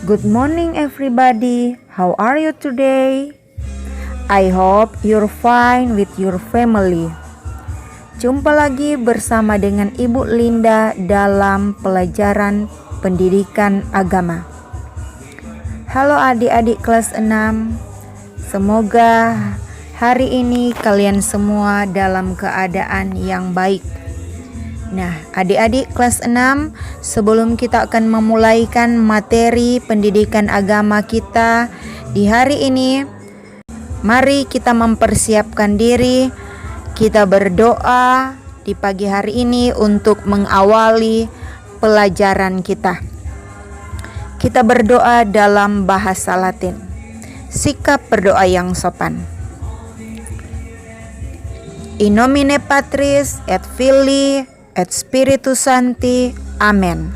Good morning everybody. How are you today? I hope you're fine with your family. Jumpa lagi bersama dengan Ibu Linda dalam pelajaran pendidikan agama. Halo adik-adik kelas 6. Semoga hari ini kalian semua dalam keadaan yang baik. Nah, adik-adik kelas 6, sebelum kita akan memulaikan materi pendidikan agama kita di hari ini, mari kita mempersiapkan diri, kita berdoa di pagi hari ini untuk mengawali pelajaran kita. Kita berdoa dalam bahasa Latin. Sikap berdoa yang sopan. In nomine Patris et Filii et Spiritus Sancti. Amen.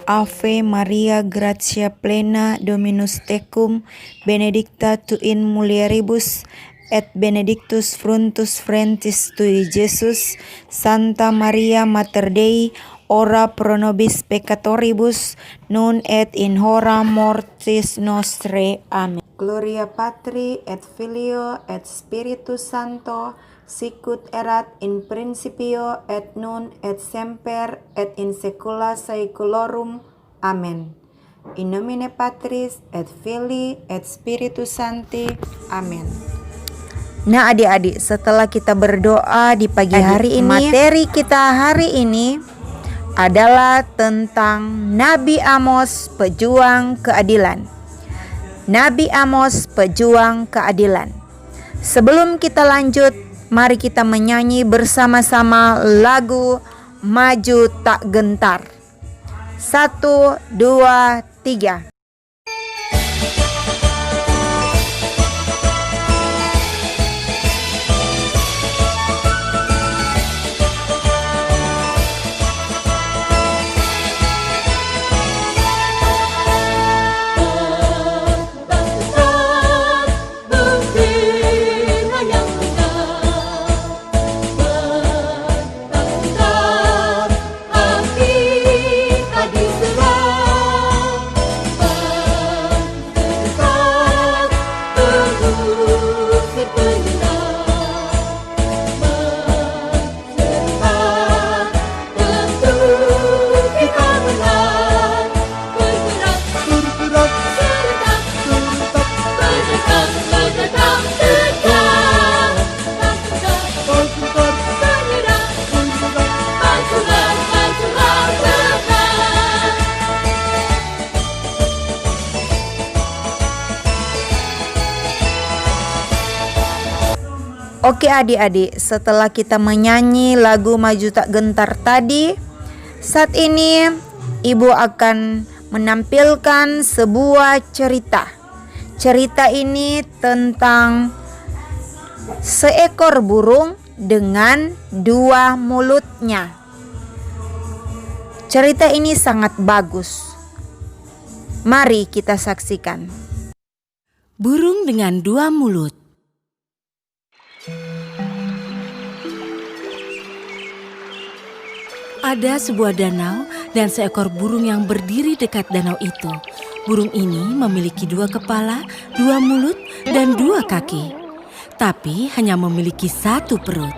Ave Maria, gratia plena, Dominus tecum, benedicta tu in mulieribus, et benedictus fructus ventris tui, Iesus. Santa Maria Mater Dei, ora pro nobis peccatoribus, nun et in hora mortis nostrae. Amen. Gloria Patri et Filio et Spiritus Sancto, sicut erat in principio et nun et semper et in saecula saeculorum. Amen. In nomine Patris et Filii et Spiritus Sancti. Amen. Nah adik-adik, setelah kita berdoa di pagi hari ini, materi kita hari ini adalah tentang Nabi Amos, pejuang keadilan. Nabi Amos, pejuang keadilan. Sebelum kita lanjut, mari kita menyanyi bersama-sama lagu Maju Tak Gentar. 1, 2, 3. Oke adik-adik, setelah kita menyanyi lagu Maju Tak Gentar tadi, saat ini Ibu akan menampilkan sebuah cerita. Cerita ini tentang seekor burung dengan 2 mulutnya. Cerita ini sangat bagus. Mari kita saksikan. Burung dengan 2 mulut. Ada sebuah danau dan seekor burung yang berdiri dekat danau itu. Burung ini memiliki 2 kepala, 2 mulut, dan 2 kaki. tapi hanya memiliki satu perut.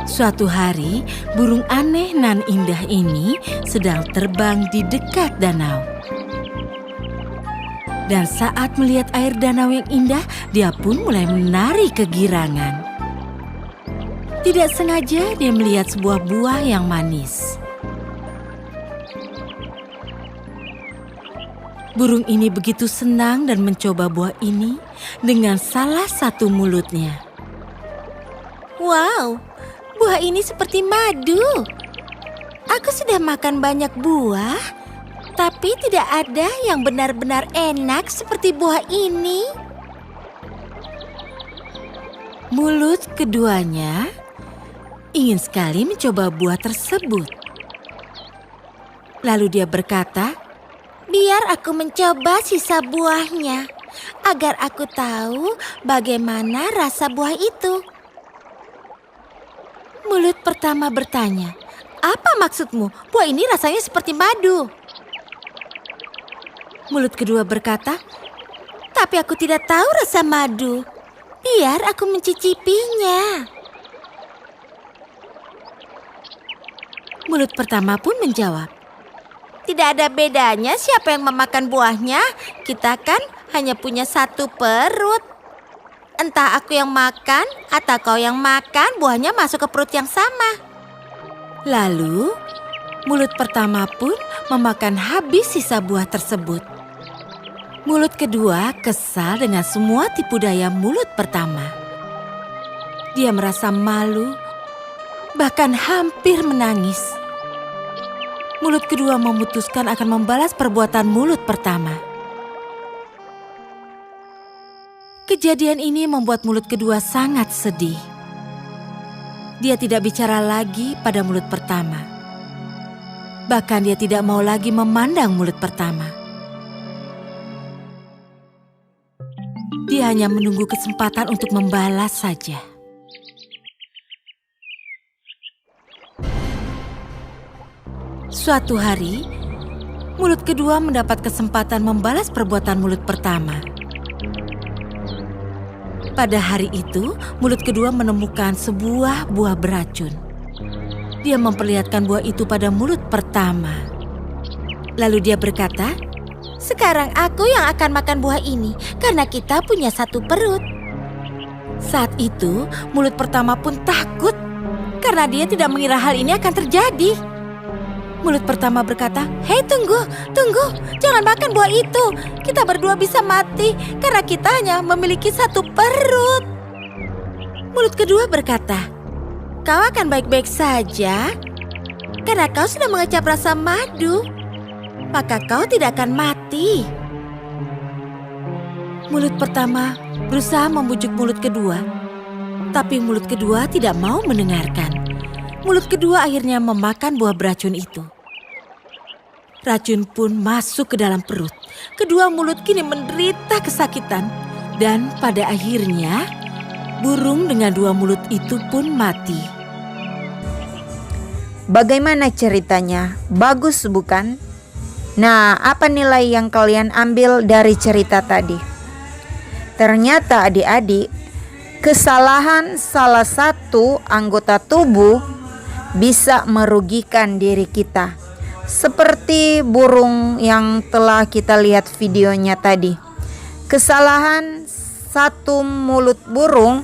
Suatu hari, burung aneh nan indah ini sedang terbang di dekat danau. Dan saat melihat air danau yang indah, dia pun mulai menari kegirangan. Tidak sengaja dia melihat sebuah buah yang manis. Burung ini begitu senang dan mencoba buah ini dengan salah satu mulutnya. Wow, buah ini seperti madu. Aku sudah makan banyak buah, tapi tidak ada yang benar-benar enak seperti buah ini. Mulut keduanya ingin sekali mencoba buah tersebut. Lalu dia berkata, "Biar aku mencoba sisa buahnya, agar aku tahu bagaimana rasa buah itu." Mulut pertama bertanya, "Apa maksudmu? Buah ini rasanya seperti madu." Mulut kedua berkata, "Tapi aku tidak tahu rasa madu. Biar aku mencicipinya." Mulut pertama pun menjawab, "Tidak ada bedanya siapa yang memakan buahnya. Kita kan hanya punya satu perut. Entah aku yang makan atau kau yang makan, buahnya masuk ke perut yang sama." Lalu, mulut pertama pun memakan habis sisa buah tersebut. Mulut kedua kesal dengan semua tipu daya mulut pertama. Dia merasa malu, bahkan hampir menangis. Mulut kedua memutuskan akan membalas perbuatan mulut pertama. Kejadian ini membuat mulut kedua sangat sedih. Dia tidak bicara lagi pada mulut pertama. Bahkan dia tidak mau lagi memandang mulut pertama. Dia hanya menunggu kesempatan untuk membalas saja. Suatu hari, mulut kedua mendapat kesempatan membalas perbuatan mulut pertama. Pada hari itu, mulut kedua menemukan sebuah buah beracun. Dia memperlihatkan buah itu pada mulut pertama. Lalu dia berkata, "Sekarang aku yang akan makan buah ini karena kita punya satu perut." Saat itu, mulut pertama pun takut karena dia tidak mengira hal ini akan terjadi. Mulut pertama berkata, "Hei, tunggu, jangan makan buah itu. Kita berdua bisa mati karena kita hanya memiliki satu perut." Mulut kedua berkata, "Kau akan baik-baik saja karena kau sudah mengecap rasa madu. Maka kau tidak akan mati." Mulut pertama berusaha membujuk mulut kedua, tapi mulut kedua tidak mau mendengarkan. Mulut kedua akhirnya memakan buah beracun itu. Racun pun masuk ke dalam perut. Kedua mulut kini menderita kesakitan. Dan pada akhirnya, burung dengan dua mulut itu pun mati. Bagaimana ceritanya? Bagus bukan? Nah, apa nilai yang kalian ambil dari cerita tadi? Ternyata adik-adik, kesalahan salah satu anggota tubuh bisa merugikan diri kita. Seperti burung yang telah kita lihat videonya tadi. Kesalahan satu mulut burung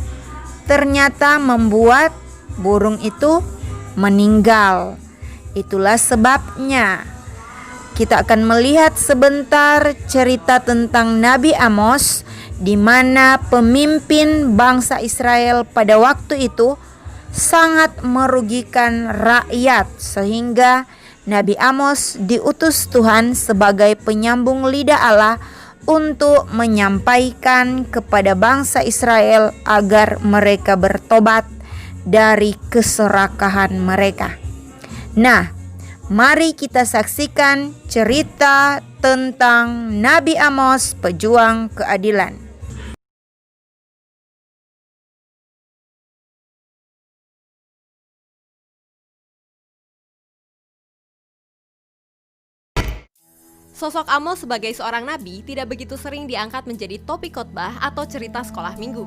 ternyata membuat burung itu meninggal. Itulah sebabnya kita akan melihat sebentar cerita tentang Nabi Amos, di mana pemimpin bangsa Israel pada waktu itu sangat merugikan rakyat, sehingga Nabi Amos diutus Tuhan sebagai penyambung lidah Allah untuk menyampaikan kepada bangsa Israel agar mereka bertobat dari keserakahan mereka. Nah, mari kita saksikan cerita tentang Nabi Amos, pejuang keadilan. Sosok Amos sebagai seorang nabi tidak begitu sering diangkat menjadi topik khotbah atau cerita sekolah minggu.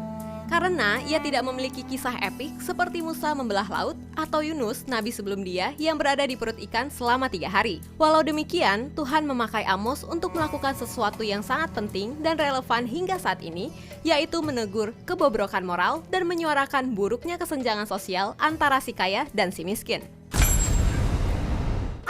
karena ia tidak memiliki kisah epik seperti Musa membelah laut atau Yunus, nabi sebelum dia, yang berada di perut ikan selama 3 hari. Walau demikian, Tuhan memakai Amos untuk melakukan sesuatu yang sangat penting dan relevan hingga saat ini, yaitu menegur kebobrokan moral dan menyuarakan buruknya kesenjangan sosial antara si kaya dan si miskin.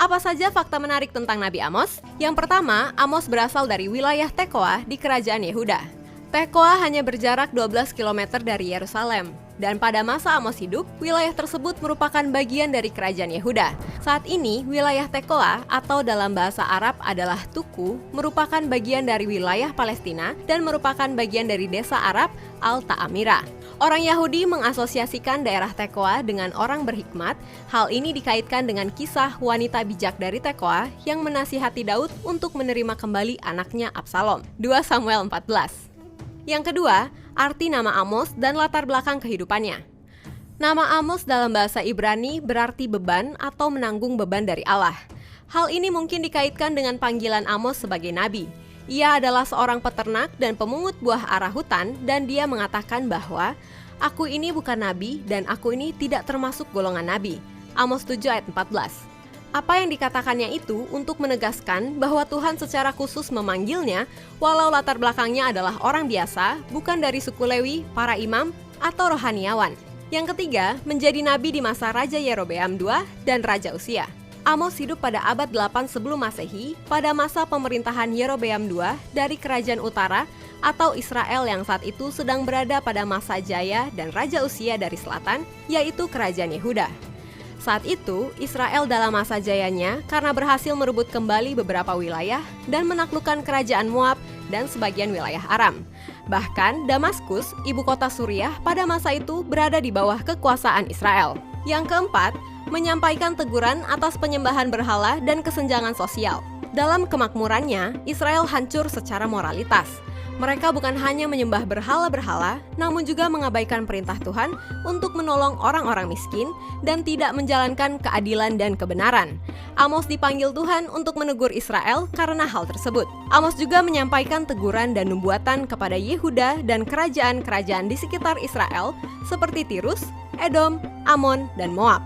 Apa saja fakta menarik tentang Nabi Amos? Yang pertama, Amos berasal dari wilayah Tekoa di kerajaan Yehuda. Tekoa hanya berjarak 12 km dari Yerusalem, dan pada masa Amos hidup, wilayah tersebut merupakan bagian dari kerajaan Yehuda. Saat ini, wilayah Tekoa atau dalam bahasa Arab adalah Tuku, merupakan bagian dari wilayah Palestina dan merupakan bagian dari desa Arab Al-Ta'amira. Orang Yahudi mengasosiasikan daerah Tekoa dengan orang berhikmat. Hal ini dikaitkan dengan kisah wanita bijak dari Tekoa yang menasihati Daud untuk menerima kembali anaknya Absalom. 2 Samuel 14. Yang kedua, arti nama Amos dan latar belakang kehidupannya. Nama Amos dalam bahasa Ibrani berarti beban atau menanggung beban dari Allah. Hal ini mungkin dikaitkan dengan panggilan Amos sebagai nabi. Ia adalah seorang peternak dan pemungut buah ara hutan, dan dia mengatakan bahwa aku ini bukan nabi dan aku ini tidak termasuk golongan nabi. Amos 7 ayat 14. Apa yang dikatakannya itu untuk menegaskan bahwa Tuhan secara khusus memanggilnya, walau latar belakangnya adalah orang biasa, bukan dari suku Lewi, para imam, atau rohaniawan. Yang ketiga, menjadi nabi di masa Raja Yerobeam II dan Raja Usia. Amos hidup pada abad 8 sebelum Masehi, pada masa pemerintahan Yerobeam II dari Kerajaan Utara atau Israel yang saat itu sedang berada pada masa jaya, dan Raja Usia dari selatan, yaitu Kerajaan Yehuda. Saat itu, Israel dalam masa jayanya karena berhasil merebut kembali beberapa wilayah dan menaklukkan kerajaan Moab dan sebagian wilayah Aram. Bahkan, Damaskus, ibu kota Suriah pada masa itu berada di bawah kekuasaan Israel. Yang keempat, menyampaikan teguran atas penyembahan berhala dan kesenjangan sosial. Dalam kemakmurannya, Israel hancur secara moralitas. Mereka bukan hanya menyembah berhala-berhala, namun juga mengabaikan perintah Tuhan untuk menolong orang-orang miskin dan tidak menjalankan keadilan dan kebenaran. Amos dipanggil Tuhan untuk menegur Israel karena hal tersebut. Amos juga menyampaikan teguran dan nubuatan kepada Yehuda dan kerajaan-kerajaan di sekitar Israel seperti Tirus, Edom, Amon, dan Moab.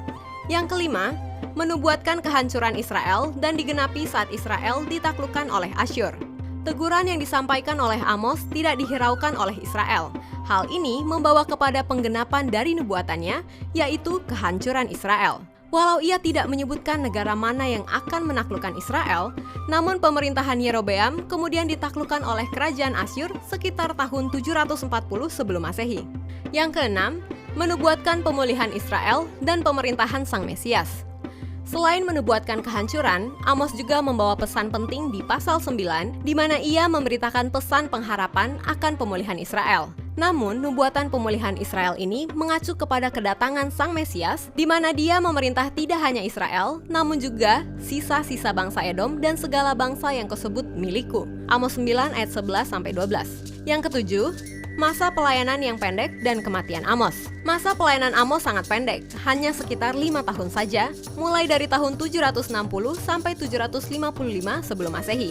Yang kelima, menubuatkan kehancuran Israel dan digenapi saat Israel ditaklukkan oleh Asyur. Teguran yang disampaikan oleh Amos tidak dihiraukan oleh Israel. Hal ini membawa kepada penggenapan dari nubuatannya, yaitu kehancuran Israel. Walau ia tidak menyebutkan negara mana yang akan menaklukkan Israel, namun pemerintahan Yerobeam kemudian ditaklukkan oleh kerajaan Asyur sekitar tahun 740 sebelum Masehi. Yang keenam, menubuatkan pemulihan Israel dan pemerintahan Sang Mesias. Selain menubuatkan kehancuran, Amos juga membawa pesan penting di pasal 9, di mana ia memberitakan pesan pengharapan akan pemulihan Israel. Namun, nubuatan pemulihan Israel ini mengacu kepada kedatangan Sang Mesias, di mana dia memerintah tidak hanya Israel, namun juga sisa-sisa bangsa Edom dan segala bangsa yang tersebut milikku. Amos 9 ayat 11-12. Yang ketujuh, masa pelayanan yang pendek dan kematian Amos. Masa pelayanan Amos sangat pendek, hanya sekitar 5 tahun saja, mulai dari tahun 760 sampai 755 sebelum Masehi.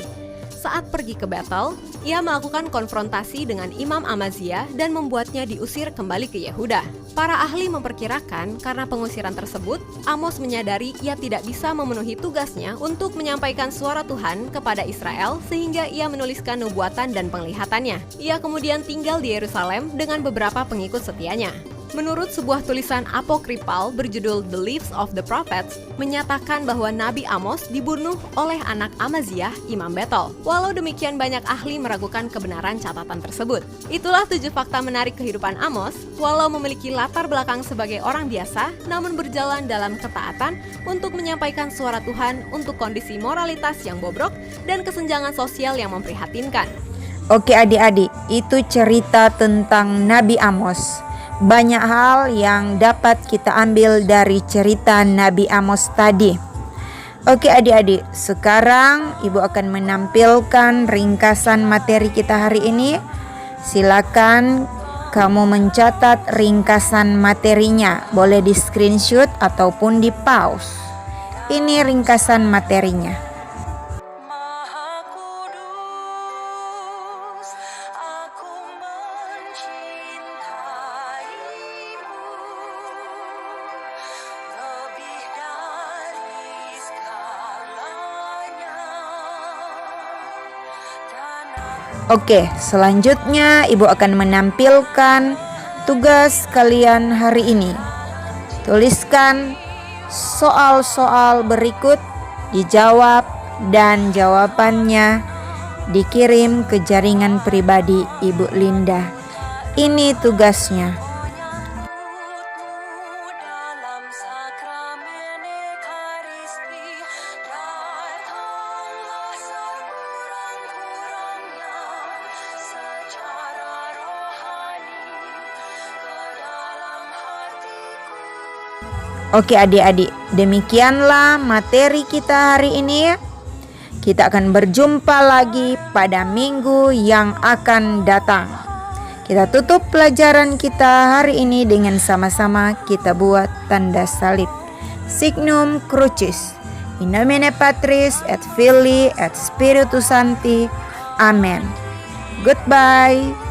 Saat pergi ke Betel, ia melakukan konfrontasi dengan Imam Amazia dan membuatnya diusir kembali ke Yehuda. Para ahli memperkirakan karena pengusiran tersebut, Amos menyadari ia tidak bisa memenuhi tugasnya untuk menyampaikan suara Tuhan kepada Israel sehingga ia menuliskan nubuatan dan penglihatannya. Ia kemudian tinggal di Yerusalem dengan beberapa pengikut setianya. Menurut sebuah tulisan apokripal berjudul The Lives of the Prophets, menyatakan bahwa Nabi Amos dibunuh oleh anak Amaziah, Imam Betel. Walau demikian, banyak ahli meragukan kebenaran catatan tersebut. Itulah 7 fakta menarik kehidupan Amos, walau memiliki latar belakang sebagai orang biasa, namun berjalan dalam ketaatan untuk menyampaikan suara Tuhan untuk kondisi moralitas yang bobrok dan kesenjangan sosial yang memprihatinkan. Oke adik-adik, itu cerita tentang Nabi Amos. Banyak hal yang dapat kita ambil dari cerita Nabi Amos tadi. Oke adik-adik, sekarang Ibu akan menampilkan ringkasan materi kita hari ini. Silakan kamu mencatat ringkasan materinya, boleh di screenshot ataupun di pause. Ini ringkasan materinya. Oke, selanjutnya Ibu akan menampilkan tugas kalian hari ini. Tuliskan soal-soal berikut, dijawab dan jawabannya dikirim ke jaringan pribadi Ibu Linda. Ini tugasnya. Oke adik-adik, demikianlah materi kita hari ini ya. Kita akan berjumpa lagi pada minggu yang akan datang. Kita tutup pelajaran kita hari ini dengan sama-sama kita buat tanda salib. Signum Crucis. In nomine Patris et Filii et Spiritus Sancti. Amen. Goodbye.